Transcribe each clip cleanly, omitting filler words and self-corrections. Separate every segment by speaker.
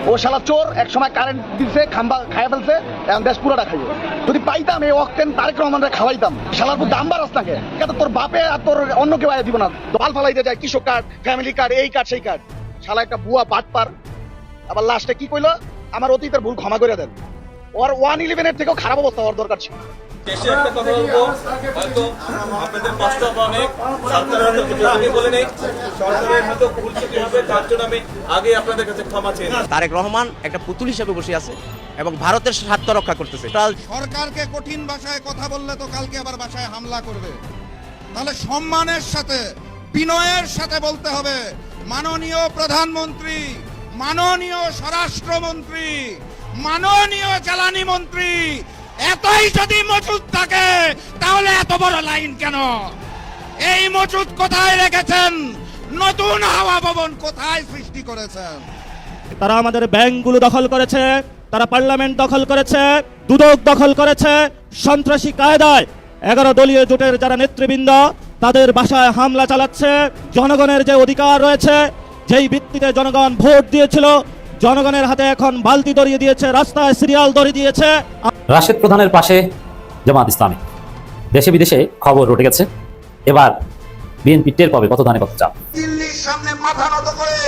Speaker 1: ও শালা চোর, এক সময় কারেন্ট দিছে, খাম্বা খাইয়া ফেলছে, এখন দেশ পুরোটা খাইবে। যদি পাইতাম এই অক্টেন তারেক রহমানরে খাওয়াইতাম, শালার দাম বাড়াস নাকে, তোর বাপে আর তোর অন্য কেউ আয় দিব না। দল ফালাইতে যায় কৃষক কার্ড, ফ্যামিলি কার্ড, এই কার্ড সেই কার্ড, শালা একটা বুয়া বাটপার। আবার লাস্টে কি কইলো, আমার অতীতের ভুল ক্ষমা করে দেন। ওর 111 এর থেকেও খারাপ অবস্থা হওয়ার দরকার ছিল।
Speaker 2: শেষে একটা কথা বলবো, হয়তো আপনাদের কষ্ট হবে অনেক, সরকারের হয়তো যদি বলে নেই, সরকারের হয়তো ভুল ত্রুটি হবে, তার জন্য আমি আগে আপনাদের কাছে ক্ষমা চেয়ে নিই।
Speaker 3: তারেক রহমান একটা পুতুল হিসেবে বসে আছে এবং ভারতের স্বার্থ রক্ষা করতেছে।
Speaker 4: সরকারকে কঠিন ভাষায় কথা বললে তো কালকে আবার বাসায় হামলা করবে। তাহলে সম্মানের সাথে, বিনয়ের সাথে বলতে হবে, মাননীয় প্রধানমন্ত্রী, মাননীয় স্বরাষ্ট্রমন্ত্রী, মাননীয় জ্বালানি মন্ত্রী, এতই যদি মজুদ থাকে তাহলে এত বড় লাইন কেন? এই মজুদ কোথায় রেখেছেন? নতুন হাওয়া ভবন কোথায় সৃষ্টি করেছেন?
Speaker 5: তারা আমাদের ব্যাংকগুলো দখল করেছে, তারা পার্লামেন্ট দখল করেছে, দুদক দখল করেছে, সন্ত্রাসী কায়দায় 11 দলীয় জোটের যারা নেতৃবৃন্দ তাদের বাসায় হামলা চালাচ্ছে। জনগণের যে অধিকার রয়েছে, যেই ভিত্তিতে জনগণ ভোট দিয়েছিল, জনগণের হাতে এখন বালতি ধরিয়ে দিয়েছে, রাস্তায় সিরিয়াল ধরিয়ে দিয়েছে।
Speaker 6: রাশেদ প্রধানের পাশে জামাত ইসলামী। দেশে বিদেশে খবর রটে গেছে, এবার বিএনপি টের পাবে কত ধানে কত চাপ।
Speaker 4: দিল্লির সামনে মাথা নত করে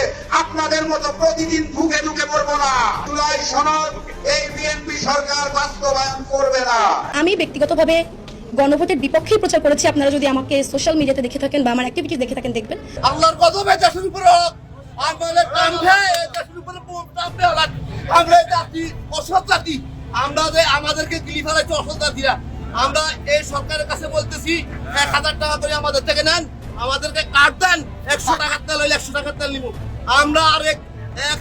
Speaker 4: আপনাদের মতো প্রতিদিন ঢুকে ঢুকে পড়বো না। জুলাই সনদ এই বিএনপি সরকার বাস্তবায়ন করবে না।
Speaker 7: আমি ব্যক্তিগতভাবে গণভোটের বিপক্ষেই প্রচার করেছি। আপনারা যদি আমাকে সোশ্যাল মিডিয়াতে দেখে থাকেন বা আমার অ্যাক্টিভিটি দেখে থাকেন, দেখবেন
Speaker 4: আল্লাহর কদমে দেশের উপর আমাদের কাঁধে দেশের উপরে চাপবে। আমরা জাতি অসৎ জাতি, আমরা যে আমাদেরকে গিলি ফেলাইছে অসৎ জাতিরা। আমরা এই সরকারের কাছে বলতেছি 1000 টাকা করে আমাদের থেকে নেন, আমাদেরকে কার্ড দেন, 100 টাকার তেল হইলে 100 টাকার তেল নিব। আমরা আর এক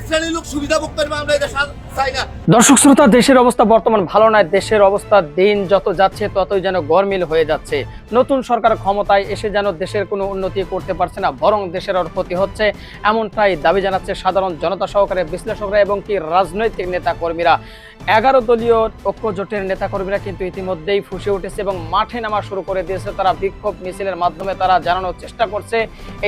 Speaker 4: শ্রেণীর লোক সুবিধা ভোগ করবে, আমরা এটা চাই না।
Speaker 8: দর্শক শ্রোতা, দেশের অবস্থা বর্তমান ভালো নয়। দেশের অবস্থা দিন যত যাচ্ছে ততই যেন গরমিল হয়ে যাচ্ছে। নতুন সরকার ক্ষমতায় এসে যেন দেশের কোনো উন্নতি করতে পারছে না, বরং দেশের আরো ক্ষতি হচ্ছে, এমনটাই দাবি জানাচ্ছে সাধারণ জনতা সহকারে বিশ্লেষকরা এবং কি রাজনৈতিক নেতা কর্মীরা। 11 দলীয় ঐক্য জোটের নেতাকর্মীরা কিন্তু ইতিমধ্যেই ফুঁসে উঠেছে এবং মাঠে নামা শুরু করে দিয়েছে। তারা বিক্ষোভ মিছিলের মাধ্যমে তারা জানানোর চেষ্টা করছে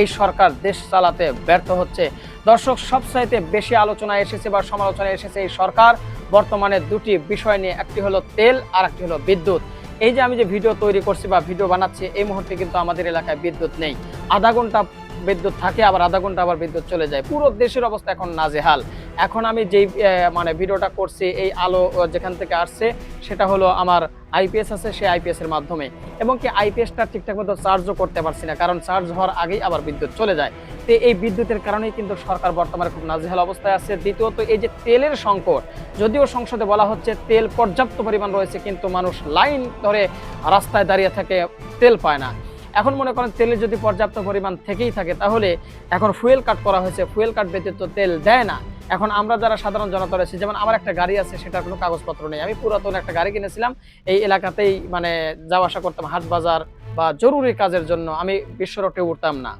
Speaker 8: এই সরকার দেশ চালাতে ব্যর্থ হচ্ছে। দর্শক, সবচাইতে বেশি আলোচনায় এসেছে বা সমালোচনায় এসেছে এই সরকার বর্তমানে দুটি বিষয় নিয়ে, একটি হলো তেল আর একটি হলো বিদ্যুৎ। এই যে আমি যে ভিডিও তৈরি করছি বা ভিডিও বানাচ্ছি, এই মুহূর্তে কিন্তু আমাদের এলাকায় বিদ্যুৎ নেই। আধা ঘন্টা বিদ্যুৎ থাকে, আবার আধা ঘন্টা আবার বিদ্যুৎ চলে যায়। পুরো দেশের অবস্থা এখন নাজেহাল। এখন আমি যেই ভিডিওটা করছি, এই আলো যেখান থেকে আসছে সেটা হলো আমার আইপিএস আছে, সেই আইপিএস এর মাধ্যমে, এবং কি আইপিএসটা ঠিকঠাক মতো চার্জও করতে পারছি না, কারণ চার্জ হওয়ার আগেই আবার বিদ্যুৎ চলে যায়। তো এই বিদ্যুতের কারণেই কিন্তু সরকার বর্তমানে খুব নাজেহাল অবস্থায় আছে। দ্বিতীয়ত, এই যে তেলের সংকট, যদিও সংসদে বলা হচ্ছে তেল পর্যাপ্ত পরিমাণ রয়েছে, কিন্তু মানুষ লাইন ধরে রাস্তায় দাঁড়িয়ে থাকে, তেল পায় না। এখন মনে করেন তেলের যদি পর্যাপ্ত পরিমাণ থেকেই থাকে, তাহলে এখন ফুয়েল কাট করা হয়েছে, ফুয়েল কাট ব্যতীত তেল দেয় না। এখন আমরা যারা সাধারণ জনতা রয়েছে, যেমন আমার একটা গাড়ি আছে, সেটার কোনো কাগজপত্র নেই। আমি পুরাতন একটা গাড়ি কিনেছিলাম, এই এলাকাতেই যাওয়া আসা করতাম হাট বাজার বা জরুরি কাজের জন্য। আমি বিশ্ব রোডে উঠতাম না,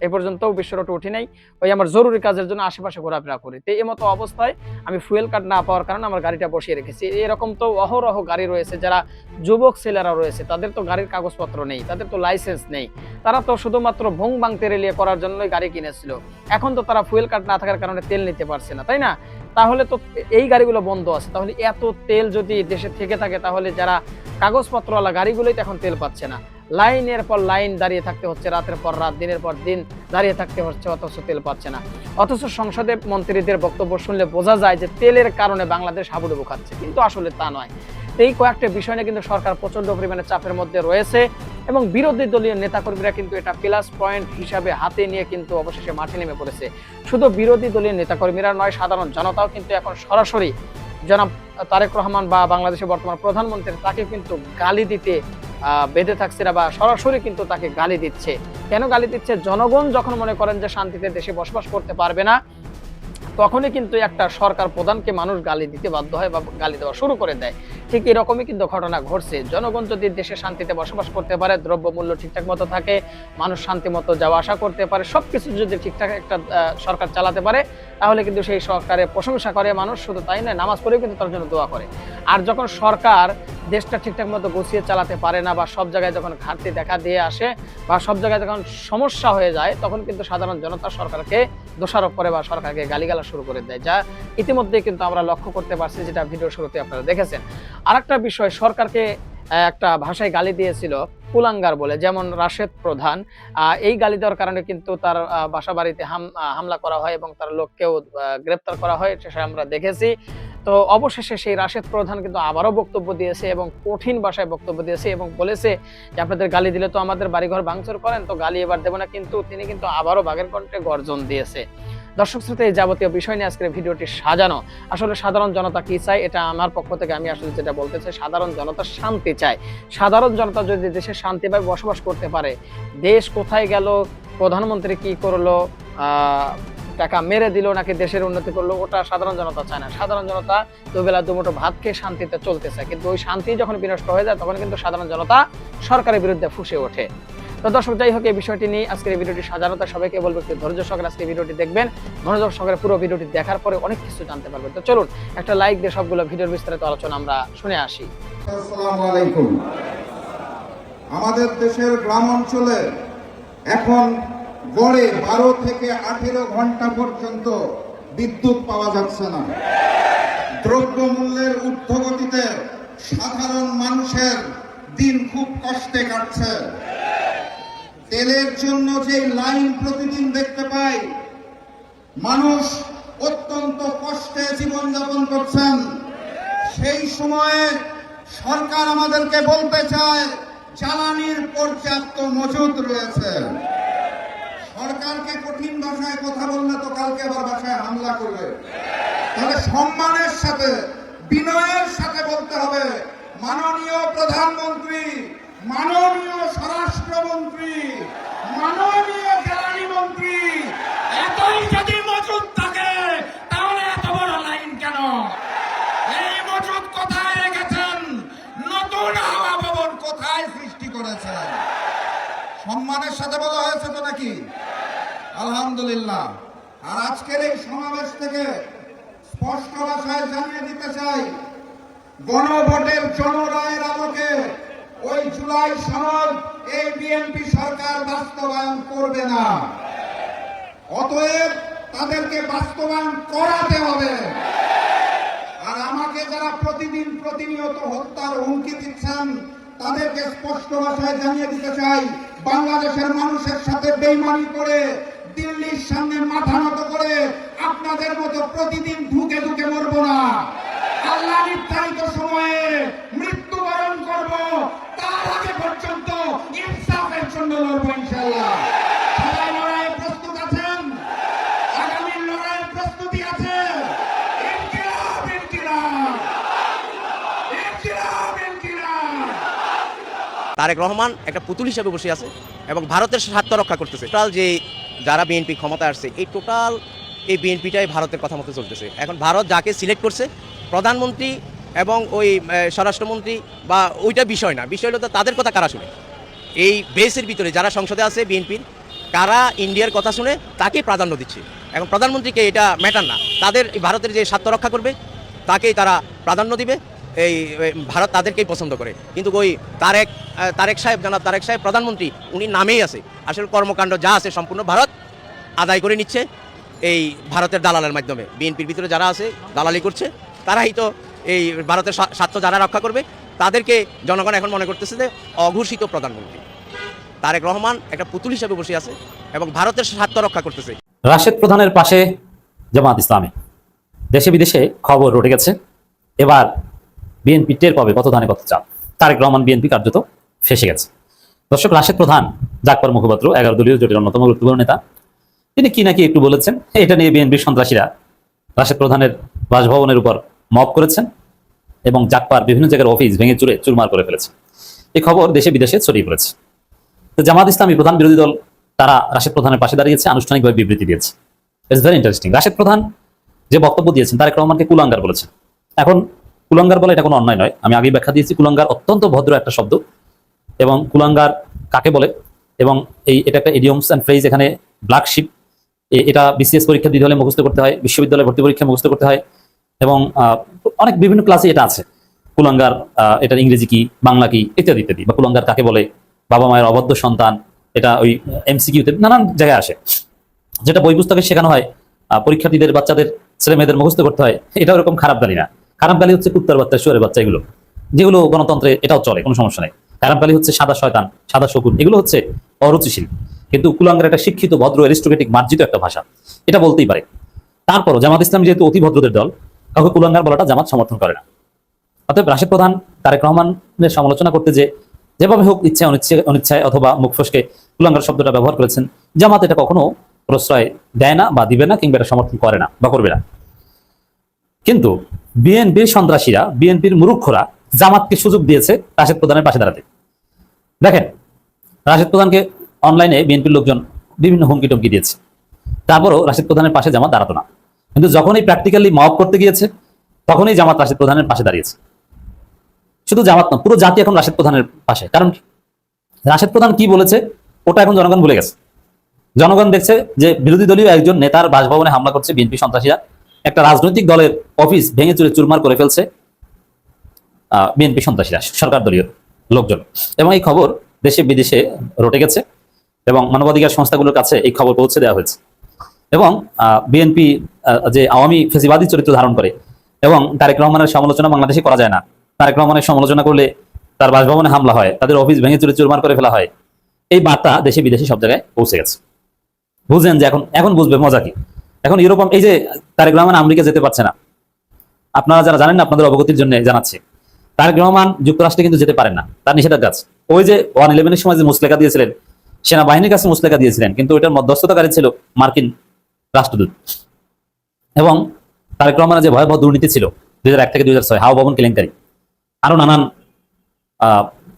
Speaker 8: এ পর্যন্ত বিশ্ব রোডে উঠি নাই। ওই আমার জরুরি কাজের জন্য আশেপাশে ঘোরাফেরা করি। তো এই মতো অবস্থায় আমি ফুয়েল কার্ড না পাওয়ার কারণে আমার গাড়িটা বসিয়ে রেখেছি। এরকম তো অহরহ গাড়ি রয়েছে, যারা যুবক ছেলেরা রয়েছে, তাদের তো গাড়ির কাগজপত্র নেই, তাদের তো লাইসেন্স নেই, তারা তো শুধুমাত্র ভং বাং তেরেলিয়ে করার জন্যই গাড়ি কিনেছিল। এখন তো তারা ফুয়েল কার্ড না থাকার কারণে তেল নিতে পারছে না, তাই না? তাহলে তো এই গাড়িগুলো বন্ধ আছে। তাহলে এত তেল যদি দেশে থেকে থাকে, তাহলে যারা কাগজপত্রওয়ালা গাড়িগুলোই তো এখন তেল পাচ্ছে না। লাইনের পর লাইন দাঁড়িয়ে থাকতে হচ্ছে, রাতের পর রাত, দিনের পর দিন দাঁড়িয়ে থাকতে হচ্ছে, অথচ তেল পাচ্ছে না। অথচ সংসদে মন্ত্রীদের বক্তব্য শুনলে বোঝা যায় যে তেলের কারণে বাংলাদেশ হাবুডুবু খাচ্ছে, কিন্তু আসলে তা নয়। এই কয়েকটা বিষয় নিয়ে কিন্তু সরকার প্রচন্ড পরিমাণে চাপের মধ্যে রয়েছে এবং বিরোধী দলীয় নেতাকর্মীরা কিন্তু এটা প্লাস পয়েন্ট হিসাবে হাতে নিয়ে কিন্তু অবশেষে মাঠে নেমে পড়েছে। শুধু বিরোধী দলীয় নেতাকর্মীরা নয়, সাধারণ জনতাও কিন্তু এখন সরাসরি জনাব তারেক রহমান বা বাংলাদেশের বর্তমান প্রধানমন্ত্রী তাকে কিন্তু গালি দিতে বেঁধে থাকছে না, বা সরাসরি কিন্তু তাকে গালি দিচ্ছে। কেন গালি দিচ্ছে? জনগণ যখন মনে করেন যে শান্তিতে দেশে বসবাস করতে পারবে না, তখনই কিন্তু একটা সরকার প্রধানকে মানুষ গালি দিতে বাধ্য হয় বা গালি দেওয়া শুরু করে দেয়। ঠিক এরকমই কিন্তু ঘটনা ঘটছে। জনগণ যদি দেশে শান্তিতে বসবাস করতে পারে, দ্রব্যমূল্য ঠিকঠাক মতো থাকে, মানুষ শান্তি মতো যাওয়া আসা করতে পারে, সবকিছু যদি ঠিকঠাক একটা সরকার চালাতে পারে, তাহলে কিন্তু সেই সরকারের প্রশংসা করে মানুষ। শুধু তাই নয়, নামাজ পড়েও কিন্তু তার জন্য দোয়া করে। আর যখন সরকার দেশটা ঠিকঠাক মতো গুছিয়ে চালাতে পারে না, বা সব জায়গায় যখন ঘাটতি দেখা দিয়ে আসে, বা সব জায়গায় যখন সমস্যা হয়ে যায়, তখন কিন্তু সাধারণ জনতা সরকারকে দোষারোপ করে বা সরকারকে গালিগালাজ শুরু করে দেয়, যা ইতিমধ্যে কিন্তু আমরা লক্ষ্য করতে পারছি, যেটা ভিডিও শুরুতে আপনারা দেখেছেন। আরেকটা বিষয়, সরকারকে একটা ভাষায় গালি দিয়েছিল কুলাঙ্গার বলে, যেমন রাশেদ প্রধান। এই গালি দেওয়ার কারণে কিন্তু তার বাসা বাড়িতে হামলা করা হয় এবং তার লোককেও গ্রেপ্তার করা হয়, সেটা আমরা দেখেছি। তো অবশেষে সেই রাশেদ প্রধান কিন্তু আবারও বক্তব্য দিয়েছে এবং কঠিন ভাষায় বক্তব্য দিয়েছে এবং বলেছে যে আপনাদের গালি দিলে তো আমাদের বাড়িঘর ভাঙচুর করেন, তো গালি এবার দেবো না। কিন্তু তিনি কিন্তু আবারও বাঘের কণ্ঠে গর্জন দিয়েছে। দর্শক শ্রোতা, এই যাবতীয় বিষয় নিয়ে আজকের ভিডিওটি সাজানো। আসলে সাধারণ জনতা কি চায়, এটা আমার পক্ষ থেকে আমি আসলে যেটা বলতে চাই, সাধারণ জনতা শান্তি চায়। সাধারণ জনতা যদি দেশে শান্তিভাবে বসবাস করতে পারে, দেশ কোথায় গেল, প্রধানমন্ত্রী কি করলো, টাকা মেরে দিল নাকি দেশের উন্নতি করলো, ওটা সাধারণ জনতা চায় না। সাধারণ জনতা দুবেলা দুমুঠো ভাত খেয়ে শান্তিতে চলতে চায়। কিন্তু ওই শান্তি যখন বিনষ্ট হয়ে যায়, তখন কিন্তু সাধারণ জনতা সরকারের বিরুদ্ধে ফুঁসে ওঠে। তো দর্শক, যাই হোক, এই বিষয়টি নিয়ে আজকের এই ভিডিওটি সাজানোটা সবাইকে বলবো একটু ধৈর্য সহকারে আজকে ভিডিওটি দেখবেন। মনোযোগ সহকারে পুরো ভিডিওটি দেখার পরে অনেক কিছু জানতে পারবেন। তো চলুন একটা লাইক দিয়ে সবগুলো ভিডিওর বিস্তারিত আলোচনা আমরা শুনে আসি।
Speaker 4: আসসালামু আলাইকুম। আমাদের দেশের গ্রাম অঞ্চলে এখন গড়ে 12 থেকে 18 ঘন্টা পর্যন্ত বিদ্যুৎ পাওয়া যাচ্ছে না। দ্রব্যমূল্যের ঊর্ধ্বগতিতে সাধারণ মানুষের দিন খুব কষ্টে কাটছে। তেলের জন্য যে লাইন প্রতিদিন দেখতে পাই, মানুষ অত্যন্ত কষ্টে জীবনযাপন করছেন। সেই সময়ে সরকার আমাদেরকে বলতে চায় জ্বালানির পর্যাপ্ত মজুদ রয়েছে। সরকারকে কঠিন ভাষায় কথা বললে তো কালকে আবার বাসায় হামলা করবে। তাহলে সম্মানের সাথে, বিনয়ের সাথে বলতে হবে, মাননীয় প্রধানমন্ত্রী, মাননীয় স্বরাষ্ট্রমন্ত্রী, মাননীয় জ্বালানি মন্ত্রী, এতই যদি মজুদ থাকে তাহলে এত বড় লাইন কেন? এই মজুদ কোথায় রেখেছেন? নতুন হাওয়া ভবন কোথায় সৃষ্টি করেছেন? সম্মানের সাথে বলা হয়েছে তো নাকি? আলহামদুলিল্লাহ। আর আজকের এই সমাবেশ থেকে স্পষ্ট ভাষায় জানিয়ে দিতে চাই, গণভোটের জনরায়ের আলোকে ওই জুলাই সনদ এই বিএনপি সরকার বাস্তবায়ন করবে না। অতএব তাদেরকে বাস্তবায়ন করাতে হবে। আর আমাকে যারা প্রতিদিন প্রতিনিয়ত হত্যার হুমকি দিচ্ছেন, তাদেরকে স্পষ্ট ভাষায় জানিয়ে দিতে চাই, বাংলাদেশের মানুষের সাথে বেইমানি করে, দিল্লির সামনে মাথা নত করে আপনাদের মতো প্রতিদিন ঢুকে ঢুকে মরব না। আল্লাহ নির্ধারিত সময়ে মৃত্যুবরণ করব, তার আগে পর্যন্ত ইনসাফের জন্য লড়ব ইনশাআল্লাহ। সবাই লড়াইয়ে প্রস্তুত আছেন? আগামী লড়াইয়ের প্রস্তুতি আছে? ইনকিলাব, ইনকিলাব, ইনকিলাব, ইনকিলাব।
Speaker 3: তারেক রহমান একটা পুতুল হিসেবে বসে আছে এবং ভারতের স্বার্থ রক্ষা করতেছে। টোটাল যে যারা বিএনপি ক্ষমতা আসছে, এই টোটাল এই বিএনপিটাই ভারতের কথা মতো চলতেছে। এখন ভারত যাকে সিলেক্ট করছে, প্রধানমন্ত্রী এবং ওই স্বরাষ্ট্রমন্ত্রী, বা ওইটা বিষয় না, বিষয় হলো তাদের কথা কারা শুনে। এই বেসের ভিতরে যারা সংসদে আছে বিএনপির, কারা ইন্ডিয়ার কথা শুনে তাকেই প্রাধান্য দিচ্ছে। এখন প্রধানমন্ত্রীকে এটা ম্যাটার না, তাদের ভারতের যে স্বার্থ রক্ষা করবে তাকেই তারা প্রাধান্য দিবে। এই ভারত তাদেরকেই পছন্দ করে। কিন্তু ওই তারেক সাহেব, জানাব তারেক সাহেব প্রধানমন্ত্রী, উনি নামেই আছে, আসলে কর্মকাণ্ড যা আছে সম্পূর্ণ ভারত আদায় করে নিচ্ছে এই ভারতের দালালের মাধ্যমে। বিএনপির ভিতরে যারা আছে দালালি করছে, তারাই তো এই ভারতের স্বার্থ যারা রক্ষা করবে, তাদেরকে জনগণ এখন মনে করতেছে যে অঘোষিত প্রধানমন্ত্রী। তারেক রহমান একটা পুতুল হিসেবে বসে আছে এবং ভারতের স্বার্থ রক্ষা করতেছে।
Speaker 6: রাশেদ প্রধানের পাশে জামাত ইসলামী। দেশে বিদেশে খবর রটে গেছে, এবার বিএনপি টের পাবে কত ধানে কত চাল। তারেক রহমান বিএনপি কার্যত ফেসে গেছে। দর্শক, রাশেদ প্রধান জাগবার মুখপাত্র, 11 দলীয় জোটের অন্যতম গুরুত্বপূর্ণ নেতা, তিনি কি নাকি একটু বলেছেন। এটা নিয়ে বিএনপির সন্ত্রাসীরা রাশেদ প্রধানের বাসভবনের উপর মব করেছেন এবং জাগবার বিভিন্ন জায়গার অফিস ভেঙে চুরে চুরমার করে ফেলেছে। এই খবর দেশে বিদেশে ছড়িয়ে পড়েছে। তো জামাত ইসলামী প্রধান বিরোধী দল, তারা রাশেদ প্রধানের পাশে দাঁড়িয়েছে, আনুষ্ঠানিকভাবে বিবৃতি দিয়েছে। It's very interesting. রাশেদ প্রধান যে বক্তব্য দিয়েছেন, তারেক রহমানকে কুলাঙ্গার বলেছেন। এখন কুলাঙ্গার বলে এটা কোনো অন্যায় নয়, আমি আগেই ব্যাখ্যা দিয়েছি। কুলাঙ্গার অত্যন্ত ভদ্র একটা শব্দ, এবং কুলাঙ্গার কাকে বলে, এবং এটা একটা ইডিয়মস অ্যান্ড ফ্রেজ। এখানে ব্ল্যাক শিপ, এটা বিসিএস পরীক্ষা দিতে হলে মুখস্থ করতে হয়, বিশ্ববিদ্যালয় ভর্তি পরীক্ষা মুখস্থ করতে হয়, এবং অনেক বিভিন্ন ক্লাসে এটা আছে। কুলাঙ্গার এটার ইংরেজি কি, বাংলা কি, ইত্যাদি ইত্যাদি। বা কুলাঙ্গার কাকে বলে, বাবা মায়ের অবাধ্য সন্তান, এটা ওই এমসিকিউতে নানান জায়গায় আসে। যেটা বই পুস্তকে শেখানো হয়, পরীক্ষার্থীদের, বাচ্চাদের, ছেলে মেয়েদের মুখস্থ করতে হয়, এটা ওরকম খারাপ গালি না। খারাপ গালি হচ্ছে কুত্তার বাচ্চা, শুয়োরের বাচ্চা, এগুলো যেগুলো গণতন্ত্রে এটাও চলে, কোনো সমস্যা নেই। খারাপ গালি হচ্ছে সাদা শয়তান, সাদা শকুন, এগুলো হচ্ছে অরুচিশীল। কিন্তু কুলাঙ্গার একটা শিক্ষিত, ভদ্র, অ্যারিস্টোক্রেটিক, মার্জিত একটা ভাষা, এটা বলতেই পারে। তারপরও জামাত ইসলাম যেহেতু অতি ভদ্রদের দল, কাউকে কুলাঙ্গার বলাটা জামাত সমর্থন করে না। অতএব রাশেদ প্রধান তারেক রহমানের সমালোচনা করতে যেভাবে হোক, ইচ্ছা অনিচ্ছায় অথবা মুখ ফসকে কুলাঙ্গার শব্দটা ব্যবহার করেছেন, জামাত এটা কখনো প্রশ্রয় দেয় না বা দিবে না, কিংবা এটা সমর্থন করে না বা করবে না। কিন্তু বিএনপির সন্ত্রাসীরা, বিএনপির মুরুক্ষরা জামাতকে সুযোগ দিয়েছে রাশেদ প্রধানের পাশে দাঁড়াতে। দেখেন, রাশেদ প্রধানকে অনলাইনে বিএনপির লোকজন বিভিন্ন হুমকি টমকি দিয়েছে, তারপরও রাশেদ প্রধানের পাশে জামাত দাঁড়াতো না। কিন্তু যখনই প্র্যাকটিক্যালি মব করতে গিয়েছে, তখনই জামাত রাশেদ প্রধানের পাশে দাঁড়িয়েছে। শুধু জামাত না, পুরো জাতি এখন রাশেদ প্রধানের পাশে। কারণ কি? রাশেদ প্রধান কি বলেছে ওটা এখন জনগণ ভুলে গেছে। জনগণ দেখছে যে বিরোধী দলীয় একজন নেতার বাসভবনে হামলা করছে বিএনপি সন্ত্রাসীরা, একটা রাজনৈতিক দলের অফিস ভেঙে চুরে চুরমার করে ফেলছে বিএনপি সন্ত্রাসীরা, সরকার দলীয় লোকজন। এবং এই খবর দেশে বিদেশে রটে গেছে, এবং মানবাধিকার সংস্থাগুলোর কাছে এই খবর পৌঁছে দেওয়া হয়েছে। এবং বিএনপি যে আওয়ামী ফেসিবাদী চরিত্র ধারণ করে, এবং তারেক রহমানের সমালোচনা বাংলাদেশে করা যায় না, তারেক রহমানের সমালোচনা করলে তার বাসভবনে হামলা হয়, তাদের অফিস ভেঙে চুরে চুরমার করে ফেলা হয়, এই বার্তা দেশে বিদেশে সব জায়গায় পৌঁছে গেছে। বুঝলেন যে এখন বুঝবে মজা কি। এখন এরকম এই যে তারেক রহমান আমেরিকা যেতে পারছে না, আপনারা যারা জানেন না, আপনাদের অবগতির জন্য জানাচ্ছি, তারেক রহমান যুক্তরাষ্ট্রে কিন্তু যেতে পারেন না, তার নিষেধাজ্ঞা আছে। ওই যে 1/11 সময় যে মুসলেখা দিয়েছিলেন, সেনাবাহিনীর কাছে মুসলেখা দিয়েছিলেন, কিন্তু ওইটার মধ্যস্থতাকারী ছিল মার্কিন রাষ্ট্রদূত। এবং তারেক রহমানের যে ভয়াবহ দুর্নীতি ছিল 2001 থেকে 2006, হাওয়া ভবন কেলেঙ্কারি, আরো নানান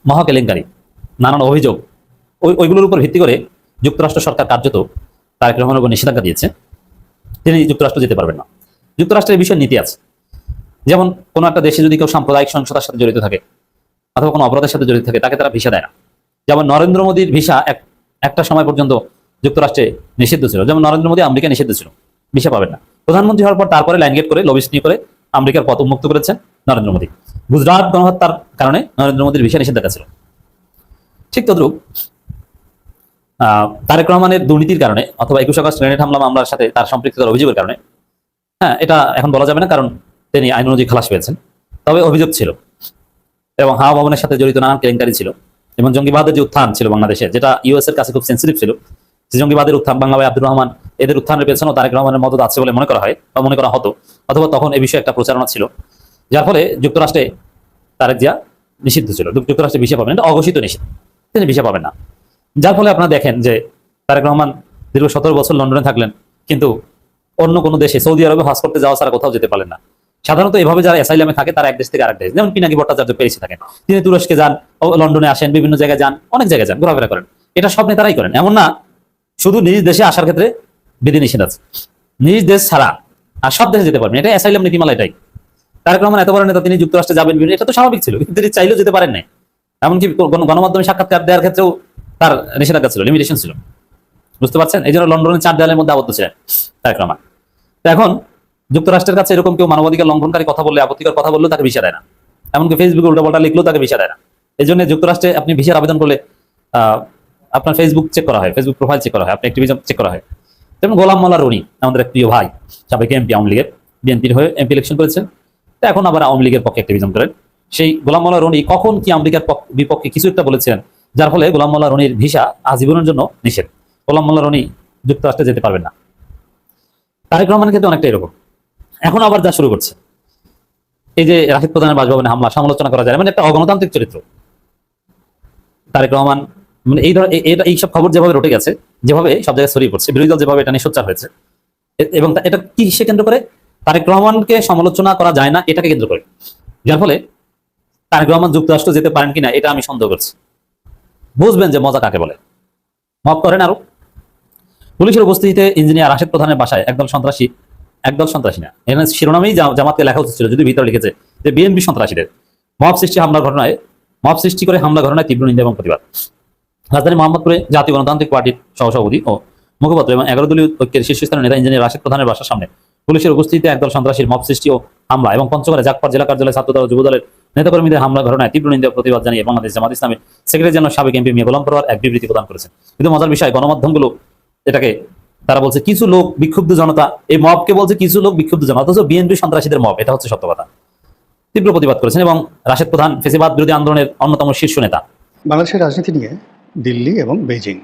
Speaker 6: মহা কেলেঙ্কারি, নানান অভিযোগ, ওইগুলোর উপর ভিত্তি করে যুক্তরাষ্ট্র সরকার কার্যত তারেক রহমানের উপর নিষেধাজ্ঞা দিয়েছে, তিনি যুক্তরাষ্ট্র যেতে পারবেন না। যুক্তরাষ্ট্রের বিষয়ে নীতি আছে, যেমন কোনো একটা দেশে যদি কেউ সাম্প্রদায়িক সহিংসতার সাথে জড়িত থাকে অথবা কোনো অপরাধের সাথে জড়িত থাকে, তাকে তারা ভিসা দেয় না। যেমন নরেন্দ্র মোদীর ভিসা একটা সময় পর্যন্ত যুক্তরাষ্ট্রে নিষিদ্ধ ছিল, যেমন নরেন্দ্র মোদী আমেরিকা নিষিদ্ধ ছিল, ভিসা পাবেন না। প্রধানমন্ত্রী হওয়ার পর তারপরে লাইন গেট করে লবিস্ট নিয়ে করে আমেরিকার পথ উন্মুক্ত করেছেন নরেন্দ্র মোদী। গুজরাট গণহত্যার কারণে নরেন্দ্র মোদীর ভিসা নিষেধাজ্ঞা ছিল। ঠিক তদ্রুপ তারেক রহমানের দুর্নীতির কারণে অথবা 21 আগস্ট গ্রেনেড হামলা মামলার সাথে তার সম্পৃক্ততার অভিযোগের কারণে, হ্যাঁ, এটা এখন বলা যাবে না কারণ তিনি আইন অনুযায়ী খালাস পেয়েছেন, তবে অভিযোগ ছিল। এবং হাওয়া ভবনের সাথে জড়িত নানান কেলেঙ্কারি ছিল, এবং জঙ্গিবাদের যে উত্থান ছিল বাংলাদেশে, যেটা ইউএস এর কাছে খুব সেন্সিটিভ ছিল, যে জঙ্গিবাদের উত্থান, বাংলা ভাই আব্দুর রহমান, এদের উত্থানের পেছনেও তারেক রহমানের মদত আছে বলে মনে করা হয় বা মনে করা হতো, অথবা তখন এই বিষয়ে একটা প্রচারণা ছিল, যার ফলে যুক্তরাষ্ট্রে তারেক জিয়া নিষিদ্ধ ছিল, যুক্তরাষ্ট্রে ভিসা পাবেন, এটা অঘোষিত নিষিদ্ধ, তিনি ভিসা পাবেন না। যার ফলে আপনারা দেখেন যে তারেক রহমান দীর্ঘ 17 বছর লন্ডনে থাকলেন, কিন্তু অন্য কোনো দেশে, সৌদি আরবে হজ করতে যাওয়া ছাড়া কোথাও যেতে পারলেন না। সাধারণত এভাবে যারা অ্যাসাইলামে থাকে তারা এক দেশ থেকে আরেক দেশ, যেমন পিনাকি ভট্টাচার্য প্যারিসে থাকেন, তিনি তুরস্কে যান, লন্ডনে আসেন, বিভিন্ন জায়গায় যান, অনেক জায়গায় যান, ঘোরাফেরা করেন। এটা সব নেতারাই করেন, এমন না। শুধু নিজ দেশে আসার ক্ষেত্রে বিধিনিষেধ আছে, নিজ দেশ ছাড়া আর সব দেশে যেতে পারবেন, এটা অ্যাসাইলাম নীতিমালা। এটাই তারেক রহমান এত বড় নেতা, তিনি যুক্তরাষ্ট্রে যাবেন, এটা তো স্বাভাবিক ছিল, কিন্তু তিনি চাইলেও যেতে পারেন নাই। এমনকি গণমাধ্যমে সাক্ষাৎকার দেওয়ার ক্ষেত্রেও তার নিষেধাজ্ঞা ছিল, লিমিটেশন ছিল, বুঝতে পারছেন। এই জন্য লন্ডনের 4 দেয়ালের মধ্যে আবদ্ধ ছিলেন তারেক রহমান। তো এখন যুক্তরাষ্ট্রের কাছে এরকম কেউ মানবাধিকার লঙ্ঘনকারী কথা বললে, আপত্তিকর কথা বললেও তাকে ভিসা দেয় না, এমনকি ফেসবুকে উল্টাপাল্টা লিখলেও তাকে ভিসা দেয় না। এই জন্য যুক্তরাষ্ট্রে আপনি ভিসার আবেদন করলে আপনার ফেসবুক চেক করা হয়, ফেসবুক প্রোফাইল চেক করা হয়, আপনি অ্যাক্টিভিজম চেক করা হয়। যেমন গোলাম মোল্লা রনি, আমাদের এক প্রিয় ভাই, সাবেক এমপি, আওয়ামী লীগের, বিএনপির হয়ে এমপি ইলেকশন করেছেন, তো এখন আবার আওয়ামী লীগের পক্ষে অ্যাক্টিভিজম করেন। সেই গোলাম মোল্লা রনি কখন কি আমেরিকার বিপক্ষে কিছু একটা বলেছিলেন, যার ফলে গোলাম মোল্লা রনির ভিসা আজীবনের জন্য নিষেধ। গোলাম মোল্লা রনি যুক্তরাষ্ট্রে যেতে পারবেন না। তারেক রহমানের ক্ষেত্রে অনেকটা এরকম। এখন আবার যা শুরু করছে, এই যে রাশেদ প্রধানের বাসভবনে হামলা, সমালোচনা করা যায়, মানে একটা অগণতান্ত্রিক চরিত্র তারেক রহমান। মানে এইসব খবর যেভাবে রটে গেছে, যেভাবে সব জায়গায় ছড়িয়ে পড়ছে, বিরোধী দল যেভাবে এটা নিয়ে সোচ্চার হয়েছে, এবং এটা কি সে কেন্দ্র করে তারেক রহমানকে সমালোচনা করা যায় না, এটাকে কেন্দ্র করে, যার ফলে তারেক রহমান যুক্তরাষ্ট্র যেতে পারেন কিনা এটা আমি সন্দেহ করছি। বুঝবেন যে মজা কাকে বলে। মাফ করেন, আরো পুলিশের উপস্থিতিতে ইঞ্জিনিয়ার রাশেদ প্রধানের বাসায় একদল সন্ত্রাসী না, এখানে শিরোনামেই জামাতকে লেখা উচিত ছিল, যদি ভিতরে লিখেছে যে বিএনপি সন্ত্রাসীদের মব সৃষ্টি করে হামলা ঘটনায় তীব্র নিন্দা এবং প্রতিবাদ। রাজধানী মোহাম্মদপুরে জাতীয় গণতান্ত্রিক পার্টির সহসভাপতি ও মুখপাত্র এবং 11 দলীয় ঐক্যের শীর্ষস্থানীয় নেতা ইঞ্জিনিয়ার রাশেদ প্রধানের বাসার সামনে পুলিশের উপস্থিতিতে একদল সন্ত্রাসীর মব সৃষ্টি ও হামলা এবং পঞ্চগড়ে জাকপার জেলা কার্যালয়ে ছাত্রদল ও যুবদলের নেতাকর্মীদের হামলা ঘটনায় তীব্র নিন্দা ও প্রতিবাদ জানিয়ে বাংলাদেশ জামাত ইসলামের সেক্রেটারি জেনারেল সাবেক এমপি মিয়া গোলাম পরোয়ার এক বিবৃতি প্রদান করেছেন। কিন্তু মজার বিষয়, গণমাধ্যমগুলো এটাকে তারা বলছে কিছু লোক বিক্ষুব্ধ জনতা, এই মবকে বলছে কিছু লোক বিক্ষুব্ধ জনতা, অথচ বিএনপি সন্ত্রাসীদের মব, এটা হচ্ছে সত্য কথা। তীব্র প্রতিবাদ করেছেন এবং রাশেদ প্রধান ফেসিবাদ বিরোধী আন্দোলনের অন্যতম শীর্ষ নেতা।
Speaker 9: বাংলাদেশের রাজনীতি নিয়ে দিল্লি এবং বেইজিং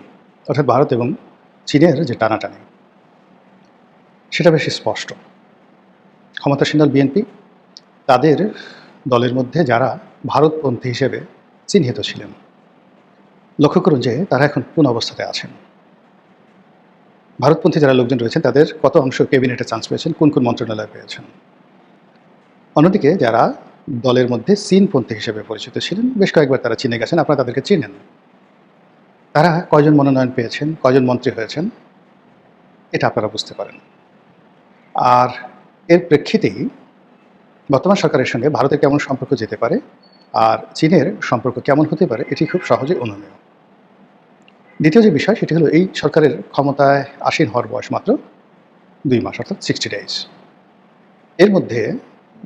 Speaker 9: অর্থাৎ ভারত এবং চীনের যে টানাটানি সেটা বেশি স্পষ্ট। ক্ষমতাসীন দল বিএনপি তাদের দলের মধ্যে যারা ভারতপন্থী হিসেবে চিহ্নিত ছিলেন, লক্ষ্য করুন যে তারা এখন কোন অবস্থাতে আছেন। ভারতপন্থী যারা লোকজন রয়েছেন তাদের কত অংশ ক্যাবিনেটে চান্স পেয়েছেন, কোন কোন মন্ত্রণালয়ে পেয়েছেন। অন্যদিকে যারা দলের মধ্যে চীনপন্থী হিসেবে পরিচিত ছিলেন, বেশ কয়েকবার তারা চীনে গেছেন, আপনারা তাদেরকে চিনেন। তারা কয়জন মনোনয়ন পেয়েছেন, কয়জন মন্ত্রী হয়েছেন, এটা আপনারা বুঝতে পারেন। আর এর প্রেক্ষিতেই বর্তমান সরকারের সঙ্গে ভারতের কেমন সম্পর্ক যেতে পারে আর চীনের সম্পর্ক কেমন হতে পারে এটি খুব সহজে অনুমেয়। দ্বিতীয় যে বিষয় সেটি হলো এই সরকারের ক্ষমতায় আসীন হওয়ার বয়স মাত্র 2 মাস, অর্থাৎ 60 ডেজ। এর মধ্যে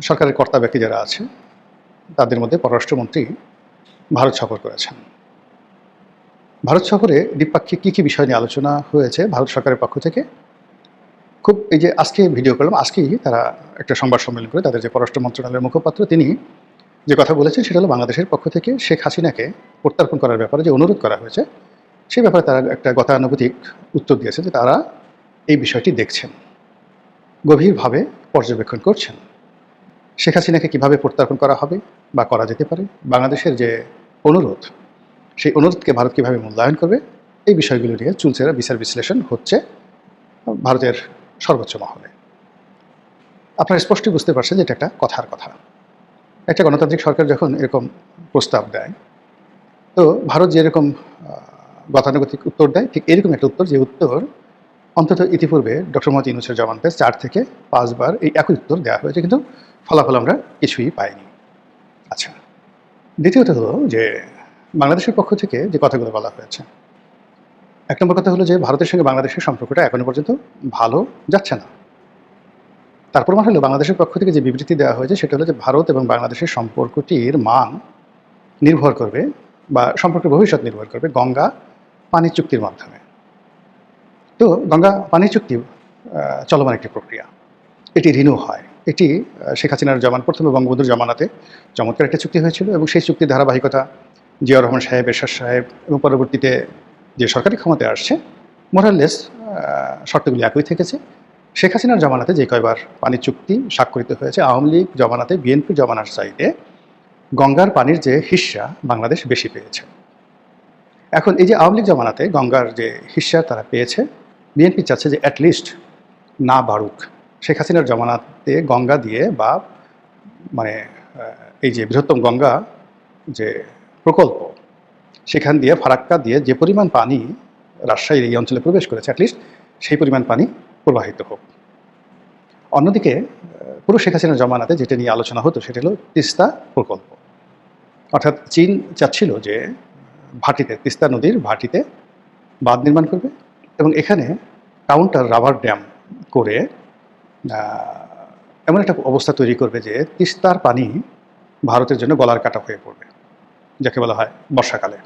Speaker 9: সরকারের কর্তা ব্যক্তি যারা আছে তাদের মধ্যে পররাষ্ট্রমন্ত্রী ভারত সফর করেছেন। ভারত সফরে দ্বিপাক্ষিক কী কী বিষয় নিয়ে আলোচনা হয়েছে ভারত সরকারের পক্ষ থেকে, খুব এই যে আজকে ভিডিও করলাম, আজকেই তারা একটা সংবাদ সম্মেলন করে তাদের যে পররাষ্ট্র মন্ত্রণালয়ের মুখপাত্র তিনি যে কথা বলেছেন সেটা হলো বাংলাদেশের পক্ষ থেকে শেখ হাসিনাকে প্রত্যার্পণ করার ব্যাপারে যে অনুরোধ করা হয়েছে সেই ব্যাপারে তারা একটা গতানুগতিক উত্তর দিয়েছে যে তারা এই বিষয়টি দেখছেন, গভীরভাবে পর্যবেক্ষণ করছেন। শেখ হাসিনাকে কীভাবে প্রত্যার্পণ করা হবে বা করা যেতে পারে, বাংলাদেশের যে অনুরোধ সেই অনুরোধকে ভারত কীভাবে মূল্যায়ন করবে, এই বিষয়গুলো নিয়ে চুলচেরা বিচার বিশ্লেষণ হচ্ছে ভারতের সর্বোচ্চ মহলে। আপনারা স্পষ্টই বুঝতে পারছেন যে এটা একটা কথার কথা। একটা গণতান্ত্রিক সরকার যখন এরকম প্রস্তাব দেয় তো ভারত যেরকম গতানুগতিক উত্তর দেয় ঠিক এরকম একটা উত্তর, যে উত্তর অন্তত ইতিপূর্বে ডক্টর মোহাম্মদ ইউনূসের জমানাতে 4 থেকে 5 বার এই একই উত্তর দেওয়া হয়েছে, কিন্তু ফলাফল আমরা কিছুই পাইনি। আচ্ছা, দ্বিতীয়ত হলো যে বাংলাদেশের পক্ষ থেকে যে কথাগুলো বলা হয়েছে, 1 নম্বর কথা হলো যে ভারতের সঙ্গে বাংলাদেশের সম্পর্কটা এখনো পর্যন্ত ভালো যাচ্ছে না। তার প্রমাণ হলো বাংলাদেশের পক্ষ থেকে যে বিবৃতি দেওয়া হয়েছে সেটা হলো যে ভারত এবং বাংলাদেশের সম্পর্কটির মান নির্ভর করবে বা সম্পর্কের ভবিষ্যৎ নির্ভর করবে গঙ্গা পানি চুক্তির মাধ্যমে। তো গঙ্গা পানি চুক্তি চলমান একটি প্রক্রিয়া, এটি রিনিউ হয়। এটি শেখ হাসিনার প্রথমে বঙ্গবন্ধুর জমানাতে চমৎকার একটা চুক্তি হয়েছিল এবং সেই চুক্তির ধারাবাহিকতা জিয়াউর রহমান সাহেব, এরশাদ সাহেব এবং পরবর্তীতে যে সরকারি ক্ষমতায় আসছে মোরাললেস শর্তগুলি একই থেকেছে। শেখ হাসিনার জমানাতে যে কয়বার পানি চুক্তি স্বাক্ষরিত হয়েছে, আওয়ামী লীগ জমানাতে বিএনপি জমানার চাইতে গঙ্গার পানির যে হিস্সা বাংলাদেশ বেশি পেয়েছে। এখন এই যে আওয়ামী লীগ জমানাতে গঙ্গার যে হিস্সা তারা পেয়েছে, বিএনপি চাচ্ছে যে অ্যাটলিস্ট না বাড়ুক। শেখ হাসিনার জমানাতে গঙ্গা দিয়ে বা মানে এই যে বৃহত্তম গঙ্গা যে প্রকল্প সেখান দিয়ে ফারাক্কা দিয়ে যে পরিমাণ পানি রাজশাহীর এই অঞ্চলে প্রবেশ করেছে অ্যাটলিস্ট সেই পরিমাণ পানি প্রবাহিত হোক। অন্যদিকে পুরো শেখ হাসিনার জমানাতে যেটা নিয়ে আলোচনা হতো সেটা হলো তিস্তা প্রকল্প, অর্থাৎ চীন চাচ্ছিল যে ভাটিতে, তিস্তা নদীর ভাটিতে বাঁধ নির্মাণ করবে এবং এখানে কাউন্টার রাবার ড্যাম করে এমন একটা অবস্থা তৈরি করবে যে তিস্তার পানি ভারতের জন্য গলার কাটা হয়ে পড়বে, যাকে বলা হয় বর্ষাকালে।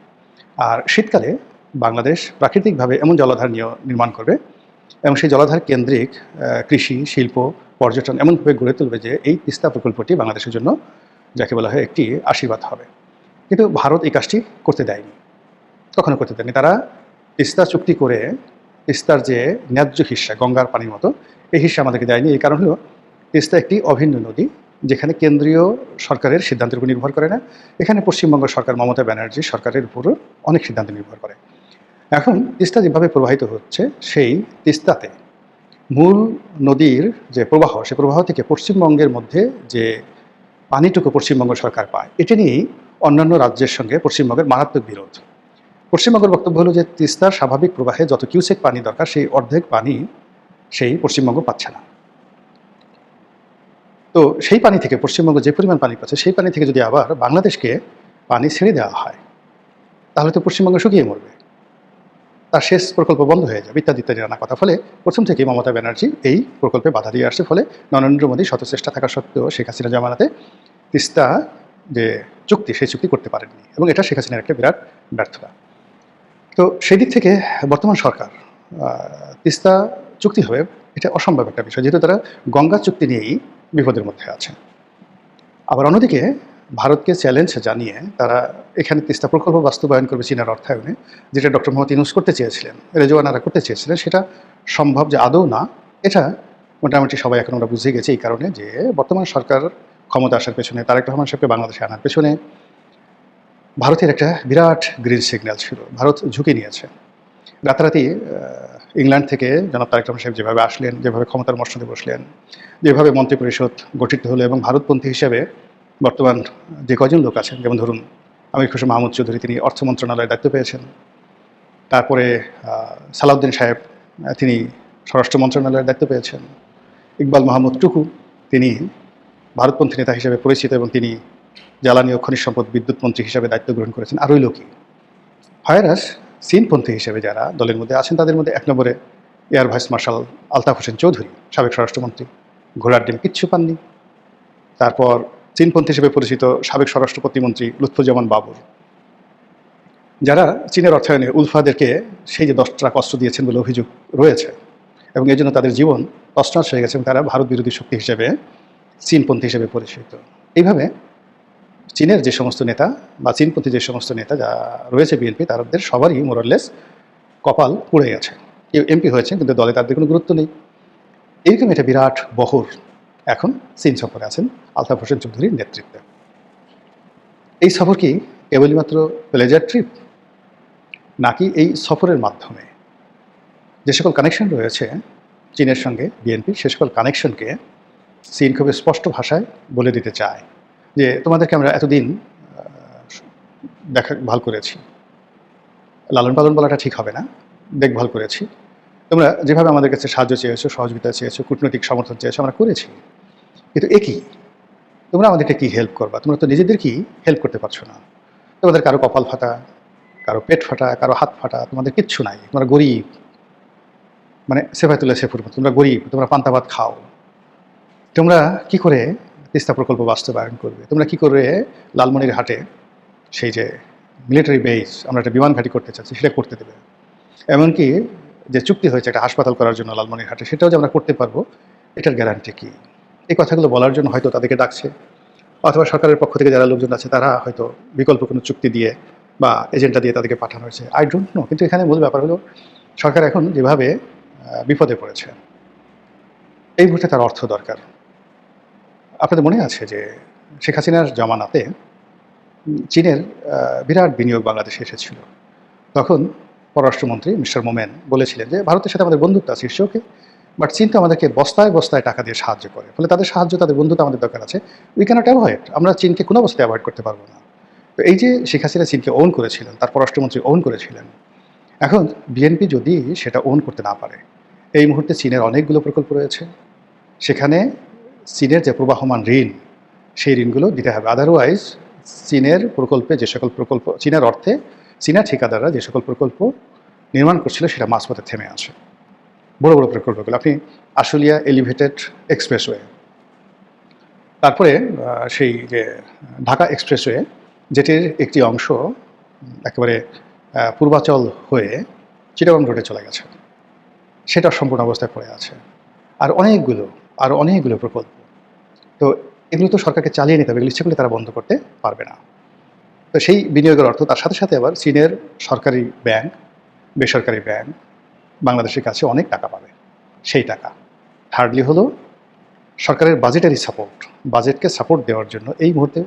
Speaker 9: আর শীতকালে বাংলাদেশ প্রাকৃতিকভাবে এমন জলাধার নির্মাণ করবে এবং সেই জলাধার কেন্দ্রিক কৃষি, শিল্প, পর্যটন এমনভাবে গড়ে তুলবে যে এই তিস্তা প্রকল্পটি বাংলাদেশের জন্য যাকে বলা হয় একটি আশীর্বাদ হবে। কিন্তু ভারত এই কাজটি করতে দেয়নি, কখনো করতে দেয়নি। তারা তিস্তা চুক্তি করে তিস্তার যে ন্যায্য হিস্সা গঙ্গার পানির মতো এই হিস্সা আমাদেরকে দেয়নি। এই কারণ হলো তিস্তা একটি অভিন্ন নদী যেখানে কেন্দ্রীয় সরকারের সিদ্ধান্তের উপর নির্ভর করে না, এখানে পশ্চিমবঙ্গ সরকার মমতা ব্যানার্জি সরকারের উপরও অনেক সিদ্ধান্ত নির্ভর করে। এখন তিস্তা যেভাবে প্রবাহিত হচ্ছে সেই তিস্তাতে মূল নদীর যে প্রবাহ সে প্রবাহ থেকে পশ্চিমবঙ্গের মধ্যে যে পানিটুকু পশ্চিমবঙ্গ সরকার পায় এটা নিয়েই অন্যান্য রাজ্যের সঙ্গে পশ্চিমবঙ্গের মারাত্মক বিরোধ। পশ্চিমবঙ্গের বক্তব্য হলো যে তিস্তার স্বাভাবিক প্রবাহে যত কিউসেক পানি দরকার সেই অর্ধেক পানি সেই পশ্চিমবঙ্গ পাচ্ছে না। তো সেই পানি থেকে পশ্চিমবঙ্গ যে পরিমাণ পানি পাচ্ছে সেই পানি থেকে যদি আবার বাংলাদেশকে পানি ছেড়ে দেওয়া হয় তাহলে তো পশ্চিমবঙ্গ শুকিয়ে মরবে, তার শেষ প্রকল্প বন্ধ হয়ে যাবে, ইত্যাদি ইত্যাদি নানা কথা। ফলে প্রথম থেকেই মমতা ব্যানার্জি এই প্রকল্পে বাধা দিয়ে আসছে। ফলে নরেন্দ্র মোদী শত চেষ্টা থাকা সত্ত্বেও শেখ হাসিনা জামানাতে তিস্তা যে চুক্তি সেই চুক্তি করতে পারেননি, এবং এটা শেখ হাসিনার একটা বিরাট ব্যর্থতা। তো সেই দিক থেকে বর্তমান সরকার তিস্তা চুক্তি হবে এটা অসম্ভব একটা বিষয়, যেহেতু তারা গঙ্গা চুক্তি নিয়েই বিপদের মধ্যে আছে। আবার অন্যদিকে ভারতকে চ্যালেঞ্জ জানিয়ে তারা এখানে তিস্তা প্রকল্প বাস্তবায়ন করবে চীনের অর্থায়নে, যেটা ডক্টর মোহাম্মদ ইউনূস করতে চেয়েছিলেন, রেজওয়ানারা করতে চেয়েছিলেন, সেটা সম্ভব যে আদৌ না। এটা মোটামুটি সবাই এখন আমরা বুঝে গেছি এই কারণে যে বর্তমান সরকার ক্ষমতা আসার পেছনে, তারেক রহমান সাহেবকে বাংলাদেশে আনার পেছনে ভারতের একটা বিরাট গ্রিন সিগন্যাল ছিল। ভারত ঝুঁকি নিয়েছে। রাতারাতি ইংল্যান্ড থেকে জনাব তারেক রহমান সাহেব যেভাবে আসলেন, যেভাবে ক্ষমতার মসনদে বসলেন, যেভাবে মন্ত্রিপরিষদ গঠিত হলো, এবং ভারতপন্থী হিসেবে বর্তমান যে কয়জন লোক আছেন, যেমন ধরুন আমির খসরু মাহমুদ চৌধুরী, তিনি অর্থ মন্ত্রণালয়ের দায়িত্ব পেয়েছেন। তারপরে সালাউদ্দিন সাহেব, তিনি স্বরাষ্ট্র মন্ত্রণালয়ের দায়িত্ব পেয়েছেন। ইকবাল মাহমুদ টুকু, তিনি ভারতপন্থী নেতা হিসেবে পরিচিত এবং তিনি জ্বালানি ও খনিজ সম্পদ বিদ্যুৎ মন্ত্রী হিসেবে দায়িত্ব গ্রহণ করেছেন। আরই লোকই হায়রাস চীনপন্থী হিসেবে যারা দলের মধ্যে আছেন, তাদের মধ্যে 1 নম্বরে air vice marshal Altaf Hossain Chowdhury, সাবেক স্বরাষ্ট্রমন্ত্রী, ঘোড়ার ডিম কিচ্ছু পাননি। তারপর চীনপন্থী হিসেবে পরিচিত সাবেক স্বরাষ্ট্র প্রতিমন্ত্রী লুৎফুজ্জামান বাবর, যারা চীনের অর্থায়নে উলফাদেরকে সেই যে 10 ট্রাক অস্ত্র দিয়েছেন বলে অভিযোগ রয়েছে, এবং এই জন্য তাদের জীবন তছনছ হয়ে গেছে, এবং তারা ভারত বিরোধী শক্তি হিসেবে চীনপন্থী হিসেবে পরিচিত। এইভাবে চীনের যে সমস্ত নেতা বা চীনপন্থী যে সমস্ত নেতা যা রয়েছে বিএনপি, তাদের সবারই মোরাললেস কপাল পুড়ে গেছে। কেউ এমপি হয়েছে কিন্তু দলে তাদের কোনো গুরুত্ব নেই। এইরকম একটা বিরাট বহর এখন চীন সফরে আছেন আলতাফ হোসেন চৌধুরীর নেতৃত্বে। এই সফর কি কেবলই মাত্র প্লেজার ট্রিপ, নাকি এই সফরের মাধ্যমে যে সকল কানেকশন রয়েছে চীনের সঙ্গে বিএনপি, সে সকল কানেকশনকে চীন খুব স্পষ্ট ভাষায় বলে দিতে চায় যে তোমাদেরকে আমরা এতদিন দেখভাল করেছি, লালন পালন বলাটা ঠিক হবে না, দেখভাল করেছি, তোমরা যেভাবে আমাদের কাছে সাহায্য চেয়েছো, সহযোগিতা চেয়েছো, কূটনৈতিক সমর্থন চেয়েছো, আমরা করেছি, কিন্তু একই তোমরা আমাদেরকে কি হেল্প করবা? তোমরা তো নিজেদেরকেই হেল্প করতে পারছো না। তোমাদের কারো কপাল ফাটা, কারো পেট ফাটা, কারো হাত ফাটা, তোমাদের কিচ্ছু নাই, তোমরা গরিব, মানে সেফাতুল্লাহ সেফুর মতো তোমরা গরিব, তোমরা পান্তা ভাত খাও। তোমরা কি করে তিস্তা প্রকল্প বাস্তবায়ন করবে? তোমরা কি করে লালমনিরহাটে সেই যে মিলিটারি বেস আমরা একটা বিমান ঘাঁটি করতে চাচ্ছি সেটা করতে দেবে? এমনকি যে চুক্তি হয়েছে একটা হাসপাতাল করার জন্য লালমনিরহাটে, সেটাও যে আমরা করতে পারবো এটার গ্যারান্টি কি? এই কথাগুলো বলার জন্য হয়তো তাদেরকে ডাকছে, অথবা সরকারের পক্ষ থেকে যারা লোকজন আছে তারা হয়তো বিকল্প কোনো চুক্তি দিয়ে বা এজেন্ডা দিয়ে তাদেরকে পাঠানো হয়েছে, আই ডোন্ট নো। কিন্তু এখানে মূল ব্যাপার হলো সরকার এখন যেভাবে বিপদে পড়েছে, এই মুহূর্তে তার অর্থ দরকার। আপনাদের মনে আছে যে শেখ হাসিনার জামানাতে চীনের বিরাট বিনিয়োগ বাংলাদেশে এসেছিল। তখন পররাষ্ট্রমন্ত্রী মিস্টার মোমেন বলেছিলেন যে ভারতের সাথে আমাদের বন্ধুত্ব আছে, ওকে, বাট চীন তো আমাদেরকে বস্তায় বস্তায় টাকা দিয়ে সাহায্য করে, ফলে তাদের সাহায্য, তাদের বন্ধুত্ব আমাদের দরকার আছে। উই ক্যানট অ্যাভয়েড, আমরা চীনকে কোনো অবস্থায় অ্যাভয়েড করতে পারবো না। তো এই যে শেখ হাসিনা চীনকে ওন করেছিলেন, তার পররাষ্ট্রমন্ত্রী ওন করেছিলেন, এখন বিএনপি যদি সেটা ওন করতে না পারে, এই মুহূর্তে চীনের অনেকগুলো প্রকল্প রয়েছে, সেখানে চীনের যে প্রবাহমান ঋণ, সেই ঋণগুলো দিতে হবে। আদারওয়াইজ চীনের প্রকল্পে যে সকল প্রকল্প, চীনের অর্থে চীনা ঠিকাদাররা যে সকল প্রকল্প নির্মাণ করছিল সেটা মাঝপথে থেমে আছে। বড় বড় প্রকল্পগুলো, আপনি আশুলিয়া এলিভেটেড এক্সপ্রেসওয়ে, তারপরে সেই যে ঢাকা এক্সপ্রেসওয়ে, যেটির একটি অংশ একেবারে পূর্বাচল হয়ে চিটাগং রোডে চলে গেছে, সেটা সম্পূর্ণ অবস্থায় পড়ে আছে। আর অনেকগুলো প্রকল্প, তো এগুলো তো সরকারকে চালিয়ে নিতে হবে, এগুলো ইচ্ছে করলে তারা বন্ধ করতে পারবে না। তো সেই বিনিয়োগের অর্থ, তার সাথে সাথে আবার চীনের সরকারি ব্যাংক, বেসরকারি ব্যাংক বাংলাদেশের কাছে অনেক টাকা পাবে। সেই টাকা থার্ডলি হলো সরকারের বাজেটারি সাপোর্ট, বাজেটকে সাপোর্ট দেওয়ার জন্য এই মুহূর্তে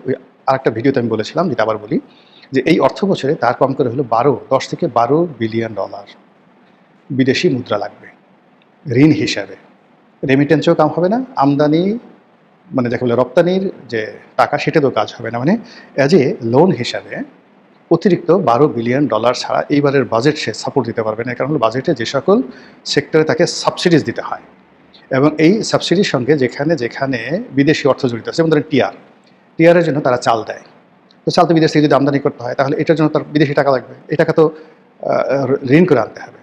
Speaker 9: আরেকটা ভিডিওতে আমি বলেছিলাম, যেটা আবার বলি, যে এই অর্থ বছরে তার কম করে হলো 10 থেকে 12 বিলিয়ন ডলার বিদেশি মুদ্রা লাগবে ঋণ হিসাবে। রেমিটেন্সও কাম হবে না, আমদানি মানে যাকে বলে রপ্তানির যে টাকা সেটাতেও কাজ হবে না, মানে অ্যাজ এ লোন হিসাবে অতিরিক্ত 12 বিলিয়ন ডলার ছাড়া এইবারের বাজেট সে সাপোর্ট দিতে পারবে না। কারণ হলো বাজেটে যে সকল সেক্টরে তাকে সাবসিডিজ দিতে হয়, এবং এই সাবসিডির সঙ্গে যেখানে যেখানে বিদেশি অর্থ জড়িত আছে, যেমন ধরেন টিআরের জন্য তারা চাল দেয়। তো চাল তো বিদেশ থেকে যদি আমদানি করতে হয় তাহলে এটার জন্য তার বিদেশি টাকা লাগবে, এই টাকা তো ঋণ করে আনতে হবে।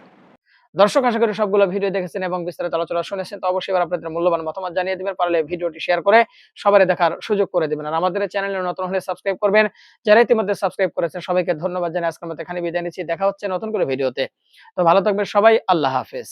Speaker 8: দর্শক, আশা করি সবগুলো ভিডিও দেখেছেন এবং বিস্তারিত আলোচনা শুনেছেন। তো অবশ্যই এবার আপনাদের মূল্যবান মতামত জানিয়ে দিবেন, পারলে ভিডিওটি শেয়ার করে সবাই দেখার সুযোগ করে দিবেন। আর আমাদের চ্যানেলে নতুন হলে সাবস্ক্রাইব করবেন। যারা ইতিমধ্যে সাবস্ক্রাইব করেছেন সবাইকে ধন্যবাদ জানিয়ে আজকের মতো এখানে বিদায় নিচ্ছি। দেখা হচ্ছে নতুন করে ভিডিওতে। তো ভালো থাকবেন সবাই, আল্লাহ হাফেজ।